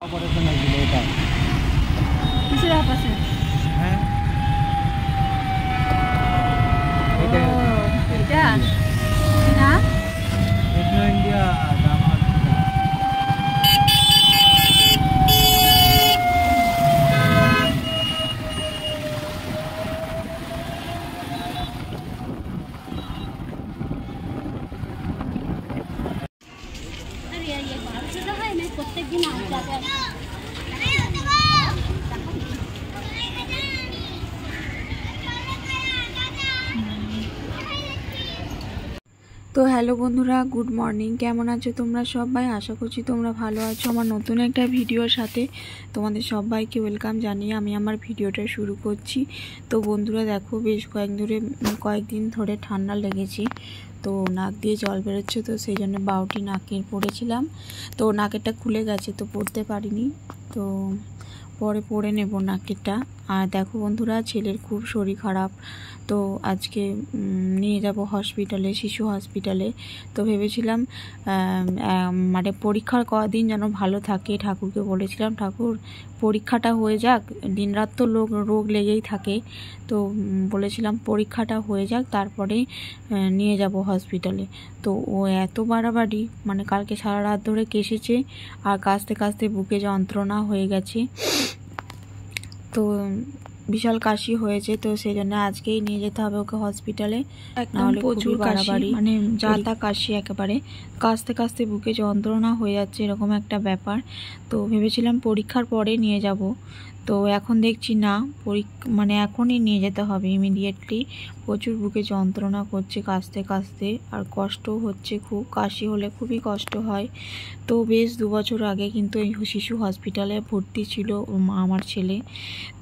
Operation হয়েছিল এটা। কিসের অপারেশন? হ্যাঁ এটা এটা না টেকনো ইন্ডিয়া জামা। প্রত্যেকদিন আসতে তো হ্যালো বন্ধুরা, গুড মর্নিং। কেমন আছো তোমরা সবাই? আশা করছি তোমরা ভালো আছো। আমার নতুন একটা ভিডিওর সাথে তোমাদের সবাইকে ওয়েলকাম জানিয়ে আমি আমার ভিডিওটা শুরু করছি। তো বন্ধুরা দেখো, বেশ কয়েকদিন ধরে ঠান্ডা লেগেছে, তো নাক দিয়ে জল বেরোচ্ছে, তো সেই জন্য বাউটি নাকে পড়েছিলাম। তো নাকেরটা খুলে গেছে, তো পড়তে পারিনি, তো পরে পরে নেব নাকেরটা। আর দেখো বন্ধুরা, ছেলের খুব শরীর খারাপ, তো আজকে নিয়ে যাব হসপিটালে, শিশু হসপিটালে। তো ভেবেছিলাম মানে পরীক্ষার কদিন যেন ভালো থাকে। ঠাকুরকে বলেছিলাম, ঠাকুর পরীক্ষাটা হয়ে যাক, দিনরাত তো রোগ লেগেই থাকে, তো বলেছিলাম পরীক্ষাটা হয়ে যাক, তারপরে নিয়ে যাব হসপিটালে। তো ও এত বাড়াবাড়ি, মানে কালকে সারা রাত ধরে কেসেছে, আর কাশতে কাশতে বুকে যন্ত্রণা হয়ে গেছে, তো বিশাল কাশি হয়েছে। তো সেই জন্য আজকেই নিয়ে যেতে হবে ওকে হসপিটালে, নাহলে প্রচুর বাড়াবাড়ি, মানে যা তা কাশি, একেবারে কাশতে কাশতে বুকে যন্ত্রণা হয়ে যাচ্ছে, এরকম একটা ব্যাপার। তো ভেবেছিলাম পরীক্ষার পরে নিয়ে যাব, তো এখন দেখছি না, মানে এখনই নিয়ে যেতে হবে ইমিডিয়েটলি। প্রচুর বুকে যন্ত্রণা করছে কাশতে কাশতে, আর কষ্টও হচ্ছে খুব, কাশি হলে খুবই কষ্ট হয়। তো বেশ 2 বছর আগে কিন্তু এই শিশু হসপিটালে ভর্তি ছিল আমার ছেলে।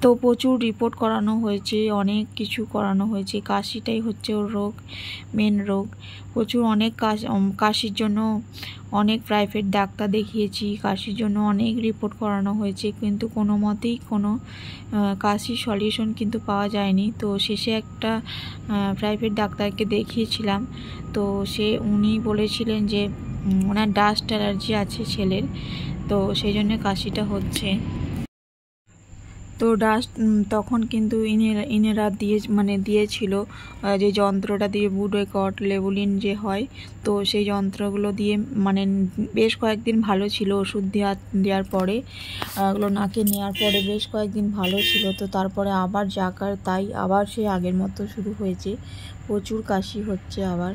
তো প্রচুর রিপোর্ট করানো হয়েছে, অনেক কিছু করানো হয়েছে। কাশিটাই হচ্ছে ওর রোগ, মেন রোগ। প্রচুর অনেক কাশির জন্য অনেক প্রাইভেট ডাক্তার দেখিয়েছি, কাশির জন্য অনেক রিপোর্ট করানো হয়েছে, কিন্তু কোনো মতেই কোনো কাশির সলিউশন কিন্তু পাওয়া যায়নি। তো শেষে একটা প্রাইভেট ডাক্তারকে দেখিয়েছিলাম, তো উনি বলেছিলেন যে ওনার ডাস্ট অ্যালার্জি আছে ছেলের, তো সেই জন্য কাশিটা হচ্ছে। তো ডাস্ট তখন কিন্তু ইনেরা দিয়েছিল যে যন্ত্রটা দিয়ে বুডেকট লেবুলিন যে হয়, তো সেই যন্ত্রগুলো দিয়ে মানে বেশ কয়েকদিন ভালো ছিল। ওষুধ দেওয়ার পরে, ওগুলো নাকে নেওয়ার পরে বেশ কয়েকদিন ভালো ছিল, তো তারপরে আবার যাকার তাই আবার সেই আগের মতো শুরু হয়েছে, প্রচুর কাশি হচ্ছে আবার।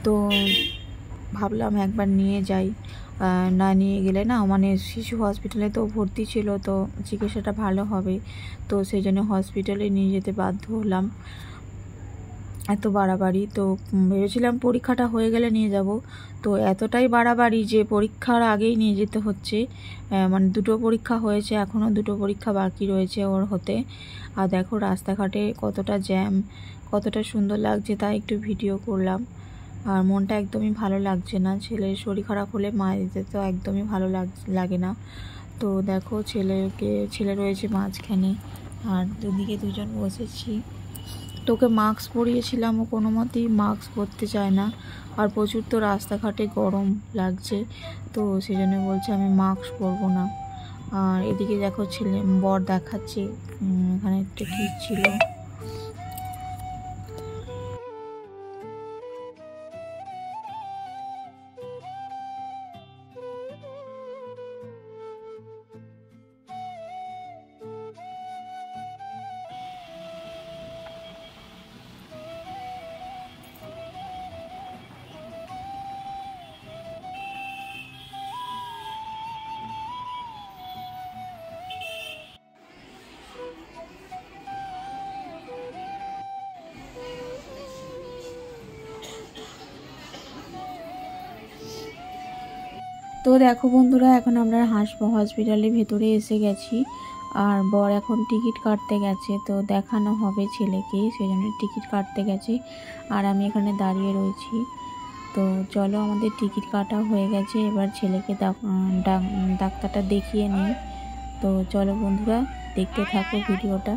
তো ভাবলাম একবার নিয়ে যাই, না নিয়ে গেলে না, মানে শিশু হসপিটালে তো ভর্তি ছিল, তো চিকিৎসাটা ভালো হবে, তো সেই জন্য হসপিটালে নিয়ে যেতে বাধ্য হলাম। এত বাড়াবাড়ি, তো ভেবেছিলাম পরীক্ষাটা হয়ে গেলে নিয়ে যাব, তো এতটাই বাড়াবাড়ি যে পরীক্ষার আগেই নিয়ে যেতে হচ্ছে। মানে 2টো পরীক্ষা হয়েছে, এখনও 2টো পরীক্ষা বাকি রয়েছে ওর হতে। আর দেখো রাস্তাঘাটে কতটা জ্যাম, কতটা সুন্দর লাগছে, তাই একটু ভিডিও করলাম। আর মনটা একদমই ভালো লাগছে না, ছেলের শরীর খারাপ হলে মায়েদের তো একদমই ভালো লাগে না। তো দেখো ছেলে রয়েছে মাঝখানে, আর দুদিকে দুজন বসেছি। তোকে মাস্ক পরিয়েছিলাম, ও কোনো মতেই মাস্ক পরতে চায় না, আর প্রচুর তো রাস্তাঘাটে গরম লাগছে, তো সেই জন্য বলছে আমি মাস্ক পরবো না। আর এদিকে দেখো বর দেখাচ্ছে এখানে একটা কী ছিল। তো দেখো বন্ধুরা, এখন আমরা হসপিটালের ভেতরে এসে গেছি, আর বর এখন টিকিট কাটতে গেছে, তো দেখানো হবে ছেলেকে, সেই জন্য টিকিট কাটতে গেছে, আর আমি এখানে দাঁড়িয়ে রয়েছি। তো চলো, আমাদের টিকিট কাটা হয়ে গেছে, এবার ছেলেকে ডাক্তারটা দেখিয়ে নিই। তো চলো বন্ধুরা, দেখতে থাকো ভিডিওটা।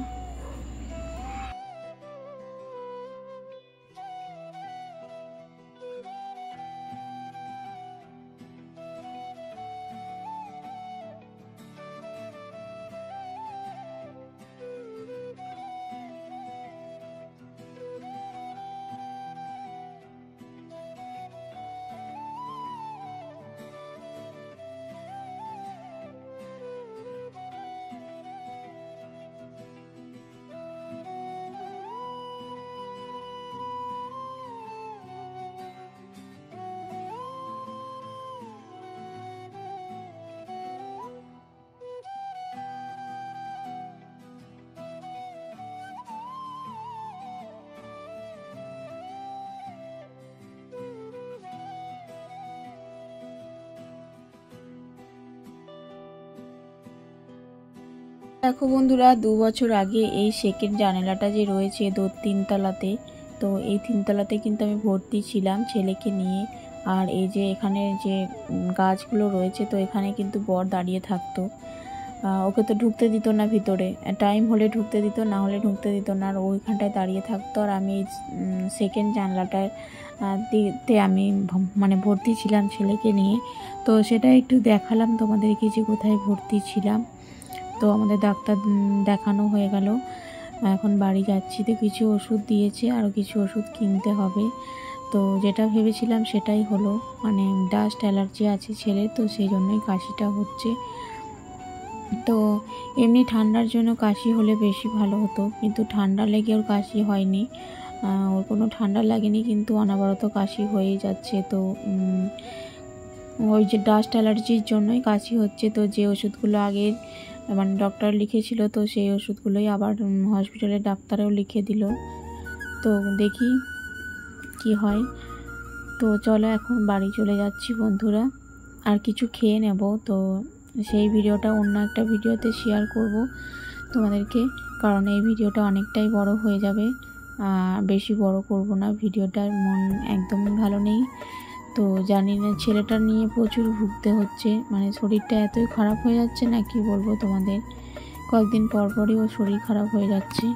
দেখো বন্ধুরা, 2 বছর আগে এই সেকেন্ড জানালাটা যে রয়েছে 3 তলাতে, তো এই 3 তলাতে কিন্তু আমি ভর্তি ছিলাম ছেলেকে নিয়ে। আর এই যে এখানে যে গাছগুলো রয়েছে, তো এখানে কিন্তু বর দাঁড়িয়ে থাকতো। ওকে তো ঢুকতে দিত না ভিতরে, টাইম হলে ঢুকতে দিত, না হলে ঢুকতে দিত না। আর ওইখানটায় দাঁড়িয়ে থাকতো, আর আমি এই সেকেন্ড জানলাটায় তে আমি মানে ভর্তি ছিলাম ছেলেকে নিয়ে। তো সেটা একটু দেখালাম তোমাদেরকে যে কোথায় ভর্তি ছিলাম। তো আমাদের ডাক্তার দেখানো হয়ে গেল, এখন বাড়ি যাচ্ছি। তো কিছু ওষুধ দিয়েছে, আরও কিছু ওষুধ কিনতে হবে। তো যেটা ভেবেছিলাম সেটাই হলো, মানে ডাস্ট অ্যালার্জি আছে ছেলের, তো সেই জন্যই কাশিটা হচ্ছে। তো এমনি ঠান্ডার জন্য কাশি হলে বেশি ভালো হতো, কিন্তু ঠান্ডা লেগে ওর কাশি হয়নি। ওর কোনো ঠান্ডা লাগেনি, কিন্তু অনবরত কাশি হয়েই যাচ্ছে। তো ওই যে ডাস্ট অ্যালার্জির জন্যই কাশি হচ্ছে। তো যে ওষুধগুলো আগে মানে ডক্টর লিখেছিল, তো সেই ওষুধগুলোই আবার হসপিটালের ডাক্তারও লিখে দিল। তো দেখি কি হয়। তো চলো এখন বাড়ি চলে যাচ্ছি বন্ধুরা, আর কিছু খেয়ে নেব। তো সেই ভিডিওটা অন্য একটা ভিডিওতে শেয়ার করব তোমাদেরকে, কারণ এই ভিডিওটা অনেকটাই বড় হয়ে যাবে। বেশি বড় করব না, ভিডিওটার মন একদমই ভালো নেই। তো জানি না, ছেলেটা নিয়ে প্রচুর ভুগতে হচ্ছে, মানে শরীরটা এতই খারাপ হয়ে যাচ্ছে না কি বলবো তোমাদের। কয়েকদিন পর পরই ওর শরীর খারাপ হয়ে যাচ্ছে।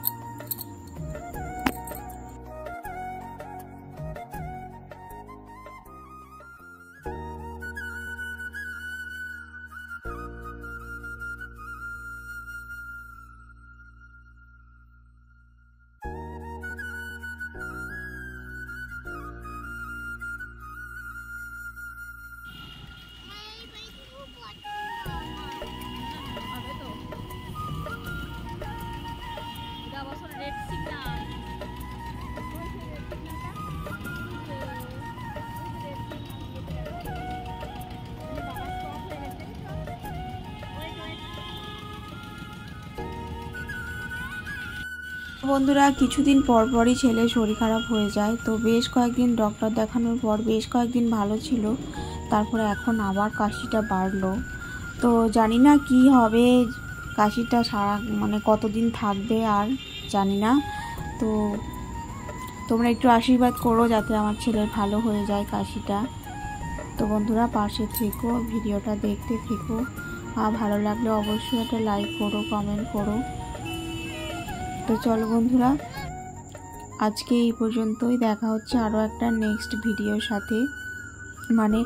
বন্ধুরা, কিছুদিন পর পরই ছেলে শরীর খারাপ হয়ে যায়। তো বেশ কয়েকদিন ডক্টর দেখানোর পর বেশ কয়েকদিন ভালো ছিল, তারপরে এখন আবার কাশিটা বাড়লো। তো জানি না কি হবে, কাশিটা সারা মানে কতদিন থাকবে আর জানি না। তো তোমরা একটু আশীর্বাদ করো যাতে আমার ছেলের ভালো হয়ে যায় কাশিটা। তো বন্ধুরা পাশে থেকো, ভিডিওটা দেখতে থেকো, আর ভালো লাগলে অবশ্যই একটা লাইক করো, কমেন্ট করো। তো চলো বন্ধুরা, আজকে এই পর্যন্তই। দেখা হচ্ছে আরও একটা নেক্সট ভিডিওর সাথে। মানে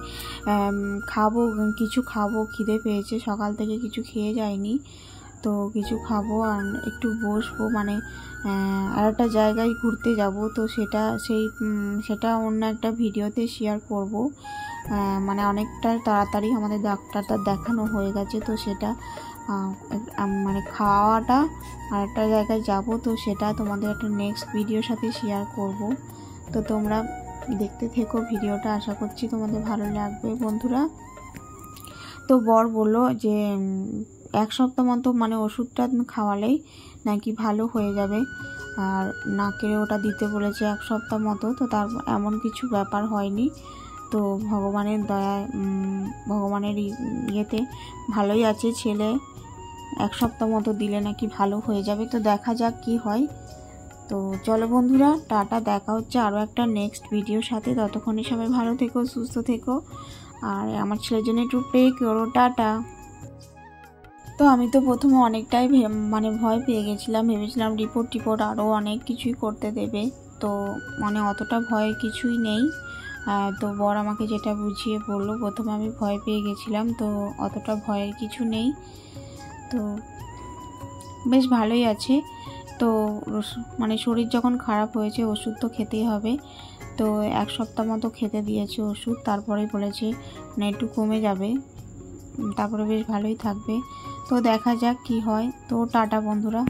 কিছু খাবো, খিদে পেয়েছে, সকাল থেকে কিছু খেয়ে যায়নি। তো কিছু খাবো আর একটু বসবো, মানে আর একটা জায়গায় ঘুরতে যাব। তো সেটা অন্য একটা ভিডিওতে শেয়ার করব। মানে অনেকটা তাড়াতাড়ি আমাদের ডাক্তারটা দেখানো হয়ে গেছে, তো সেটা মানে খাওয়াটা আর একটা জায়গায় যাব। তো সেটা তোমাদের একটা নেক্সট ভিডিওর সাথে শেয়ার করব। তো তোমরা দেখতে থেকো ভিডিওটা, আশা করছি তোমাদের ভালো লাগবে বন্ধুরা। তো বর বললো যে 1 সপ্তাহ মতো মানে ওষুধটা খাওয়ালেই নাকি ভালো হয়ে যাবে, আর নাকের ওটা দিতে বলেছে 1 সপ্তাহ মতো। তো তার এমন কিছু ব্যাপার হয়নি। তো ভগবানের দয়ায়, ভগবানের ইয়েতে ভালোই আছে ছেলে। 1 সপ্তাহ মতো দিলে নাকি ভালো হয়ে যাবে। তো দেখা যাক কি হয়। তো চলো বন্ধুরা, টাটা, দেখা হচ্ছে আরও একটা নেক্সট ভিডিওর সাথে। ততক্ষণে সবাই ভালো থেকো, সুস্থ থেকো, আর আমার ছেলের জন্য একটু প্রে করো। টাটা। তো আমি তো প্রথমে অনেকটাই মানে ভয় পেয়ে গেছিলাম, ভেবেছিলাম রিপোর্ট আরও অনেক কিছুই করতে দেবে। তো মানে অতটা ভয়ের কিছুই নেই। তো বর আমাকে যেটা বুঝিয়ে বললো, প্রথমে আমি ভয় পেয়ে গেছিলাম, তো অতটা ভয়ের কিছু নেই। তো বেশ ভালোই আছে। তো মানে শরীর যখন খারাপ হয়েছে ওষুধ তো খেতেই হবে। তো 1 সপ্তাহ মতো খেতে দিয়েছে ওষুধ, তারপরেই বলেছে মানে একটু কমে যাবে, তারপরে বেশ ভালোই থাকবে। তো দেখা যাক কি হয়। তো টাটা বন্ধুরা।